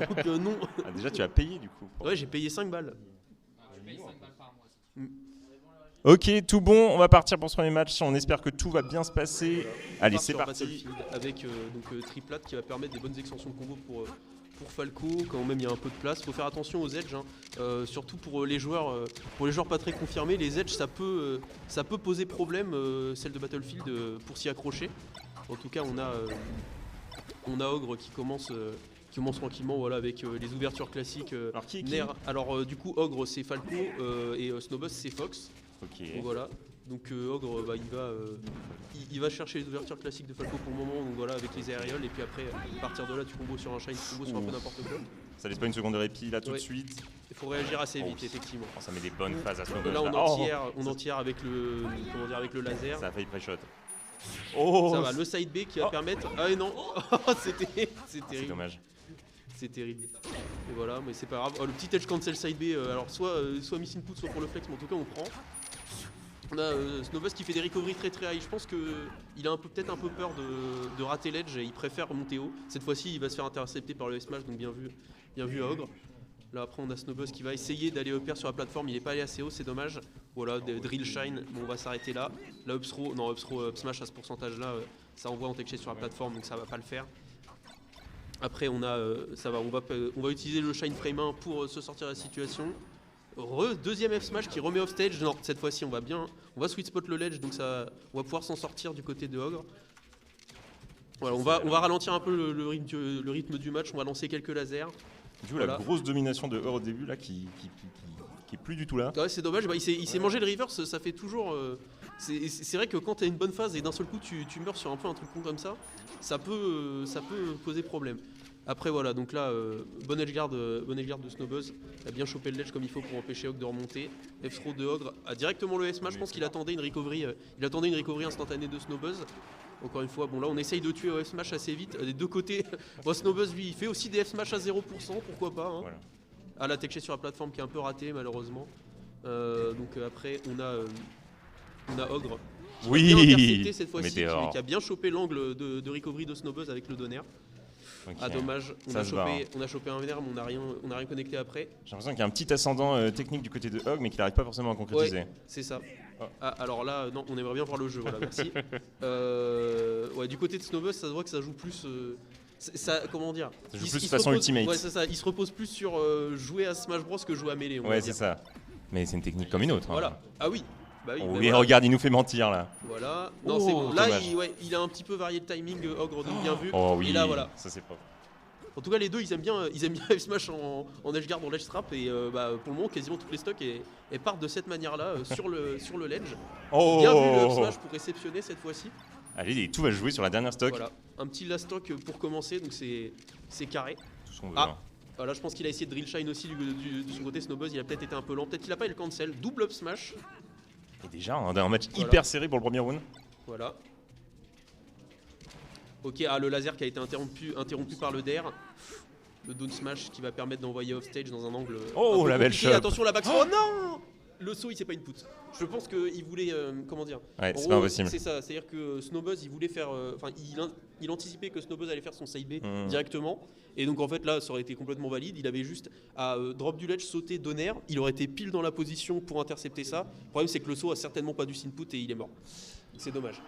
Donc non. Ah, déjà, tu as payé du coup. Ouais, j'ai payé 5 balles. Ok, tout bon, on va partir pour ce premier match. On espère que tout va bien se passer. Voilà. Allez, On part c'est sur parti. Battlefield avec Triplat qui va permettre des bonnes extensions de combo pour Falco, quand même il y a un peu de place. Il faut faire attention aux edges, hein. Surtout pour les joueurs pas très confirmés. Les edges ça peut poser problème, celle de Battlefield, pour s'y accrocher. En tout cas on a Ogre qui commence tranquillement, voilà, avec les ouvertures classiques. Alors qui est qui Nair. Alors du coup Ogre c'est Falco et Snowbuzz c'est Fox. Ok. Donc voilà. Donc Ogre il va chercher les ouvertures classiques de Falco pour le moment, donc voilà, avec les aérioles, et puis après à partir de là tu combos sur un shine, tu combos sur un peu n'importe quoi. Ça laisse pas une seconde de répit là tout de Ouais. suite. Il faut réagir assez vite effectivement. Oh, ça met des bonnes phases à ce moment Là on là. en tire avec le laser. Ça a failli pré-shot. Oh, Ça va, le side B qui va permettre. Ah et non. C'est c'est terrible. dommage. C'est terrible. Et voilà, mais c'est pas grave. Oh, le petit edge cancel side B, alors soit miss input, soit pour le flex, mais en tout cas on prend. On a Snowbuzz qui fait des recoveries très high. Je pense qu'il a peut-être un peu peur de rater l'edge et il préfère monter haut. Cette fois-ci, il va se faire intercepter par le S-Smash, donc bien vu à Ogre. Là après on a Snowbuzz qui va essayer d'aller upper sur la plateforme, il n'est pas allé assez haut, c'est dommage. Voilà, drill shine, bon on va s'arrêter là. Là up smash à ce pourcentage là, ça envoie en tech sur la plateforme, donc ça va pas le faire. Après on va utiliser le shine frame 1 pour se sortir de la situation. Deuxième F smash qui remet off stage. Non, cette fois-ci on va sweet spot le ledge, donc on va pouvoir s'en sortir du côté de Ogre. Voilà, on va ralentir un peu le rythme du match, on va lancer quelques lasers. Du coup, Voilà. la grosse domination de Heur au début là qui est plus du tout là. Ouais, c'est dommage, il s'est mangé le reverse, ça fait toujours. C'est vrai que quand t'as une bonne phase et d'un seul coup tu meurs sur un peu un truc con comme ça, ça peut poser problème. Après voilà, donc là, bon edge guard de Snowbuzz, il a bien chopé le ledge comme il faut pour empêcher Ogre de remonter. F-throw de Ogre a directement le S-Smash, je pense qu'il attendait une recovery instantanée de Snowbuzz. Encore une fois, bon là on essaye de tuer au F-Smash assez vite, des deux côtés. Bon, Snowbuzz lui il fait aussi des F-Smash à 0%, pourquoi pas, hein. Voilà. Ah, la tech sur la plateforme qui est un peu ratée malheureusement. Donc après on a Ogre qui Oui, a bien intercepté cette fois-ci, Météore. qui a bien chopé l'angle de recovery de Snowbuzz avec le donner. Ok. Ah dommage, on Ça a se barre. chopé un verre mais on a rien connecté après. J'ai l'impression qu'il y a un petit ascendant technique du côté de Hog mais qu'il n'arrive pas forcément à concrétiser. Ouais, c'est ça. Oh. Ah, alors là, non, on aimerait bien voir le jeu, voilà, merci. Ouais, du côté de Snowbuzz, ça se voit que ça joue plus. Comment dire, Ça joue il plus se de façon repose- ultimate. Ouais, c'est ça. Il se repose plus sur jouer à Smash Bros que jouer à Melee. On va Ouais, dire. c'est ça. Mais c'est une technique comme une autre. hein. Voilà. Ah oui. Bah oui. Oh, bah oui, voilà. regarde, il nous fait mentir là. Voilà. Non, Oh, c'est bon. Là, dommage. il a un petit peu varié le timing, Ogre, donc bien vu. Oh oui, Et là, voilà. ça c'est propre. En tout cas, les deux, ils aiment bien F-Smash en edge guard, en ledge trap, et pour le moment, quasiment tous les stocks et partent de cette manière-là sur le ledge. Oh Bien vu le F-Smash pour réceptionner cette fois-ci. Allez, tout va jouer sur la dernière stock. Voilà, un petit last stock pour commencer, donc c'est carré. Tout ce qu'on veut. Ah. hein. Voilà, je pense qu'il a essayé de drill shine aussi de son côté. Snowbuzz, il a peut-être été un peu lent, peut-être qu'il a pas eu le cancel. Double up smash, Et déjà, un match Voilà. hyper serré pour le premier round. voilà. Ok, le laser qui a été interrompu par le DAIR. Le down smash qui va permettre d'envoyer off stage dans un angle. Oh, un peu la belle compliqué. shot. Attention la back. Oh non, le saut il s'est pas input. Je pense qu'il voulait. Comment dire, Ouais, en c'est gros, pas impossible. C'est ça, c'est-à-dire que Snowbuzz il voulait faire. Enfin, il anticipait que Snowbuzz allait faire son side B Mhm. directement. Et donc en fait là ça aurait été complètement valide. Il avait juste à drop du ledge, sauter, donner. Il aurait été pile dans la position pour intercepter ça. Le problème c'est que le saut a certainement pas du input et il est mort. C'est dommage.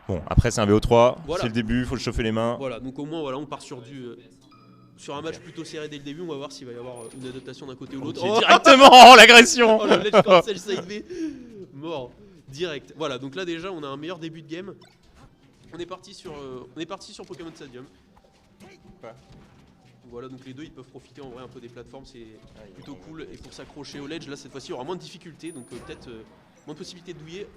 Bon, après c'est un BO3, Voilà. c'est le début, faut le chauffer les mains. Voilà, donc au moins voilà, on part sur sur un match plutôt serré dès le début. On va voir s'il va y avoir une adaptation d'un côté ou l'autre. Ok, Oh, directement, l'agression. oh, le ledge cancel side B, mort, direct. Voilà, donc là déjà on a un meilleur début de game. On est parti sur Pokémon Stadium. Quoi Voilà, donc les deux ils peuvent profiter en vrai un peu des plateformes, c'est plutôt cool. Et pour s'accrocher au ledge, là cette fois-ci il y aura moins de difficultés, donc peut-être moins de possibilités de douiller.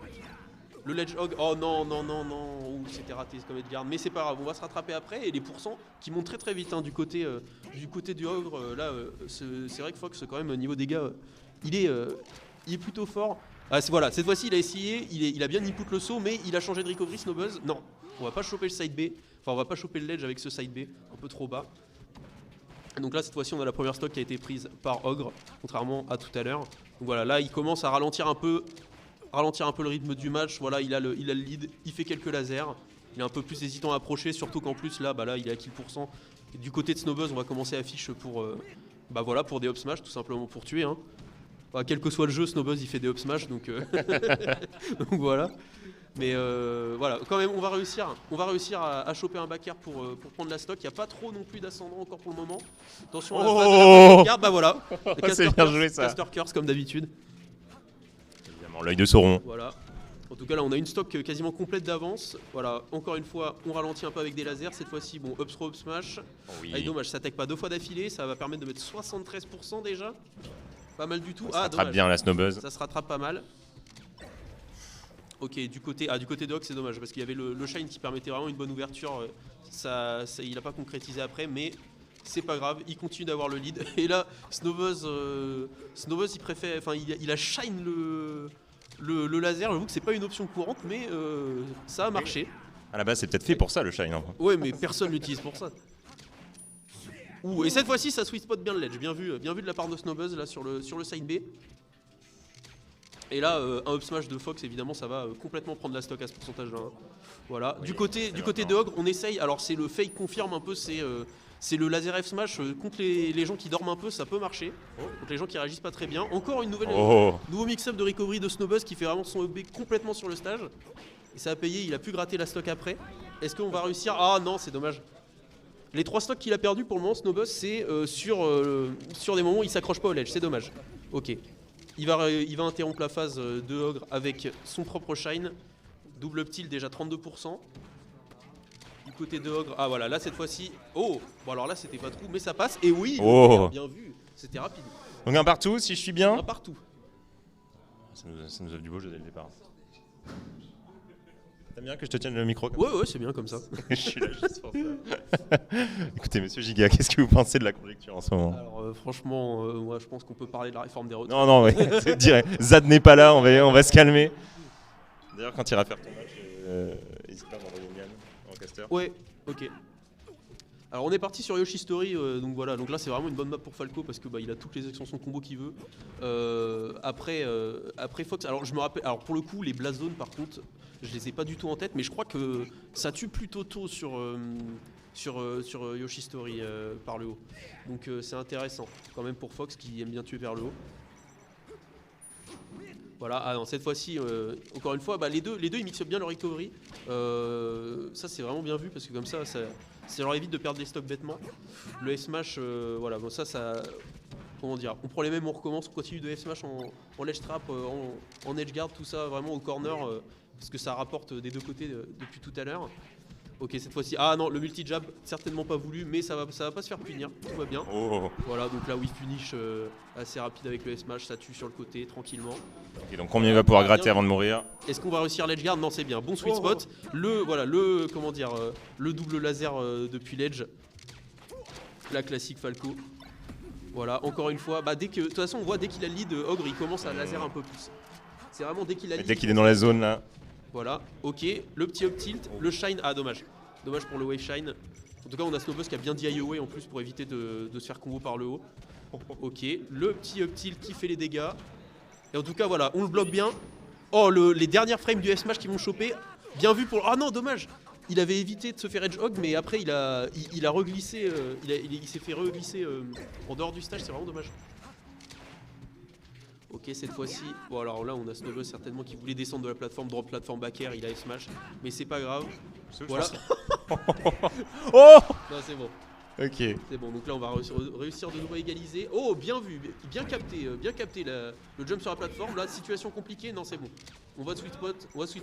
Le ledge hog, oh non, ouh, c'était raté comme edge guard, mais c'est pas grave, on va se rattraper après. Et les pourcents qui montent très vite hein, du côté du ogre, là c'est vrai que Fox quand même au niveau dégâts, il est plutôt fort. Ah, voilà, cette fois-ci il a essayé, il a bien input le saut, mais il a changé de recovery Snowbuzz. Non, on va pas choper le side B, enfin on va pas choper le ledge avec ce side B, un peu trop bas. Donc là cette fois-ci on a la première stock qui a été prise par Ogre, contrairement à tout à l'heure. Donc voilà, là il commence à ralentir un peu le rythme du match. Voilà, il a le lead, il fait quelques lasers, il est un peu plus hésitant à approcher, surtout qu'en plus là il est à kill %, Du côté de Snowbuzz, on va commencer à fiche pour, bah voilà, pour des up smash, tout simplement pour tuer. Hein. Bah, quel que soit le jeu, Snowbuzz il fait des up smash, donc, donc voilà. Mais voilà, quand même, on va réussir à choper un back air pour prendre la stock. Il n'y a pas trop non plus d'ascendant encore pour le moment. Attention à la phase de la garde, bah voilà. C'est bien joué ça. Caster Curse comme d'habitude. Évidemment, l'œil de Sauron. Voilà. En tout cas là on a une stock quasiment complète d'avance. Voilà, encore une fois on ralentit un peu avec des lasers. Cette fois-ci bon up throw, up smash. Oui. Ah, dommage, ça attaque pas 2 fois d'affilée. Ça va permettre de mettre 73% déjà. Pas mal du tout. Ça rattrape bien la Snowbuzz. Ça se rattrape pas mal. Ok, du côté de Hawk c'est dommage parce qu'il y avait le shine qui permettait vraiment une bonne ouverture. Il a pas concrétisé après, mais c'est pas grave, il continue d'avoir le lead. Et là, Snowbuzz il préfère, enfin il a shine le laser. J'avoue que c'est pas une option courante, mais ça a marché. À la base, c'est peut-être fait pour ça le shine. Hein. Ouais, mais personne l'utilise pour ça. Ouh, et cette fois-ci, ça sweet spot bien le ledge. Bien vu de la part de Snowbuzz là sur le side B. Et là, un up smash de Fox, évidemment, ça va complètement prendre la stock à ce pourcentage-là. Hein. Voilà. Oui, du côté de Ogre, on essaye. Alors, c'est le fake confirme un peu, c'est le laser F smash contre les gens qui dorment un peu, ça peut marcher. Contre les gens qui réagissent pas très bien. Encore une nouveau mix-up de recovery de Snowbuzz qui fait vraiment son EB complètement sur le stage. Et ça a payé, il a pu gratter la stock après. Est-ce qu'on va réussir? Ah non, c'est dommage. Les 3 stocks qu'il a perdu pour le moment, Snowbuzz, c'est sur des moments où il s'accroche pas au ledge, c'est dommage. Ok. Il va interrompre la phase de Ogre avec son propre shine. Double up tilt déjà 32%. Du côté de Ogre, ah voilà, là cette fois-ci. Oh, bon alors là c'était pas trop, mais ça passe. Et oui, bien vu, c'était rapide. Donc un partout, si je suis bien. Un partout. Ça nous offre du beau jeu dès le départ. T'aimes bien que je te tienne le micro comme Ouais, c'est bien comme ça. Je suis là juste pour ça. Écoutez, monsieur Giga, qu'est-ce que vous pensez de la conjecture en ce moment? Alors franchement, moi je pense qu'on peut parler de la réforme des retraites. Non, ouais, c'est direct. Zad n'est pas là, on va se calmer. D'ailleurs, quand il ira faire ton match, n'hésite pas à m'envoyer une gamme en caster. Ouais, ok. Alors on est parti sur Yoshi Story, donc voilà, donc là c'est vraiment une bonne map pour Falco parce que il a toutes les extensions combo qu'il veut. Après Fox, alors je me rappelle, alors pour le coup les Blast Zones par contre, je les ai pas du tout en tête, mais je crois que ça tue plutôt tôt sur Yoshi Story par le haut. Donc c'est intéressant quand même pour Fox qui aime bien tuer vers le haut. Voilà, ah non, cette fois-ci, encore une fois, les deux ils mixent bien leur recovery. Ça c'est vraiment bien vu parce que comme ça leur évite de perdre les stocks bêtement. Le F-Smash, voilà, bon ça, comment dire, on prend les mêmes, on recommence, on continue de F-Smash en ledge trap, en edge guard, tout ça vraiment au corner, parce que ça rapporte des deux côtés depuis tout à l'heure. Ok, cette fois-ci, ah non, le multi-jab, certainement pas voulu, mais ça va pas se faire punir, tout va bien. Voilà, donc là, whiff punish assez rapide avec le S-Smash, ça tue sur le côté, tranquillement. Ok, donc combien il va pouvoir gratter avant de mourir? Est-ce qu'on va réussir l'edge guard? Non, c'est bien, bon sweet spot. Le double laser depuis l'edge. La classique Falco. Voilà, encore une fois, de toute façon, on voit dès qu'il a le lead, Ogre, il commence à laser un peu plus. C'est vraiment dès qu'il a le lead. Dès qu'il est dans la zone, là. Voilà, ok, le petit up tilt, le shine, ah dommage pour le wave shine. En tout cas on a Snowbuzz qui a bien dit away en plus pour éviter de se faire combo par le haut. Ok, le petit up tilt qui fait les dégâts. Et en tout cas voilà, on le bloque bien. Oh, les dernières frames du F-Smash qui vont choper, bien vu pour... Ah non, dommage. Il avait évité de se faire edge hog, mais après il a reglissé, il s'est fait reglisser en dehors du stage, c'est vraiment dommage. Ok, cette fois-ci, bon alors là on a Snowbuzz certainement qui voulait descendre de la plateforme, drop plateforme back air, il a F-Smash, mais c'est pas grave. Voilà. Oh non, c'est bon. Ok. C'est bon, donc là on va réussir de nouveau à égaliser. Oh, bien vu, bien capté le jump sur la plateforme. Là, situation compliquée, non c'est bon. On va sweet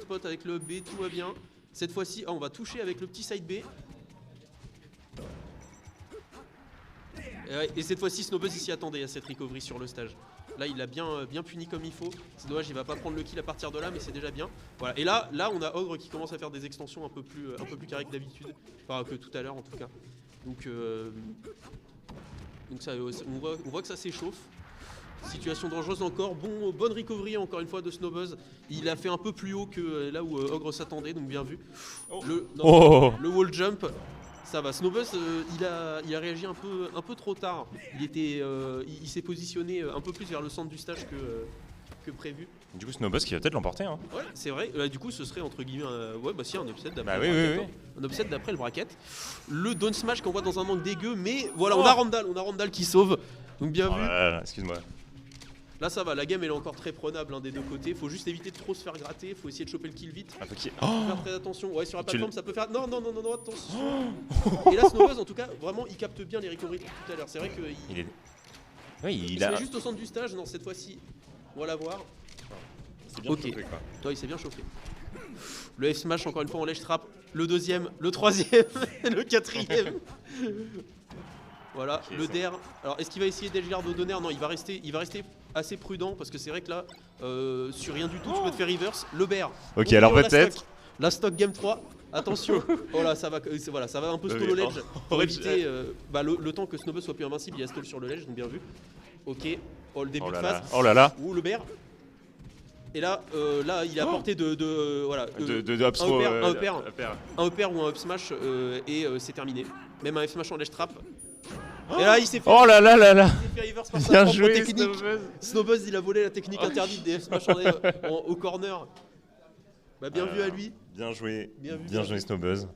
spot avec le B, tout va bien. Cette fois-ci, on va toucher avec le petit side B. Et cette fois-ci, Snowbuzz s'y attendait à cette recovery sur le stage. Là, il l'a bien puni comme il faut. C'est dommage, il va pas prendre le kill à partir de là, mais c'est déjà bien. Voilà. Et là, on a Ogre qui commence à faire des extensions un peu plus carrées que d'habitude, enfin que tout à l'heure en tout cas. Donc ça, on voit que ça s'échauffe. Situation dangereuse encore. Bonne recovery encore une fois de Snowbuzz. Il a fait un peu plus haut que là où Ogre s'attendait, donc bien vu. Le wall jump. Ça va, Snowbuzz, il a réagi un peu trop tard. Il s'est positionné un peu plus vers le centre du stage que prévu. Du coup, Snowbuzz qui va peut-être l'emporter. Hein. Ouais, c'est vrai. Du coup, ce serait entre guillemets ouais, bah si, un upset d'après Bah le oui, bracket. oui, Hein. Un upset d'après le bracket. Le down smash qu'on voit dans un angle dégueu, mais voilà, on a Randall qui sauve. Donc bien Oh vu. là là, excuse-moi. Là ça va, la game elle est encore très prenable des deux côtés. Faut juste éviter de trop se faire gratter, faut essayer de choper le kill vite. Un peu qui. Faut faire très attention. Ouais, sur la Tu plateforme ça peut faire. Non, attention. Et là Snowbuzz en tout cas, vraiment il capte bien les recoveries de tout à l'heure. C'est vrai qu'il Il est. Oui, il il a. est juste au centre du stage. Non, cette fois-ci, on va la voir. C'est bien Ok. chauffé, quoi. Toi, il s'est bien chauffé. Le F-Smash, encore une fois, en ledge trap. Le deuxième, le troisième, le quatrième. Voilà, Ok, le ça DER. Alors, est-ce qu'il va essayer d'edge guard au donner? Non, il va rester assez prudent parce que c'est vrai que là, sur rien du tout, tu peux te faire reverse. Le bear. Ok, On alors ouvre peut-être. La stock game 3. Attention. Oh là, ça va un peu stall au ledge. Pour éviter le temps que Snowbuzz soit plus invincible, il y a stall sur le ledge, donc bien vu. Ok, le début de phase. Oh là là. Ouh, le bear. Et là, il est à portée voilà, De up throw, un upper ou un up smash et c'est terminé. Même un F smash en ledge trap. Et là, il s'est fait, Oh là là là là. il s'est fait reverse par sa Bien propre joué, technique. Snowbuzz. Snowbuzz, il a volé la technique interdite des F smash au corner. Bah, bien vu à lui. Bien joué. Bien vu, Bien joué, Snowbuzz.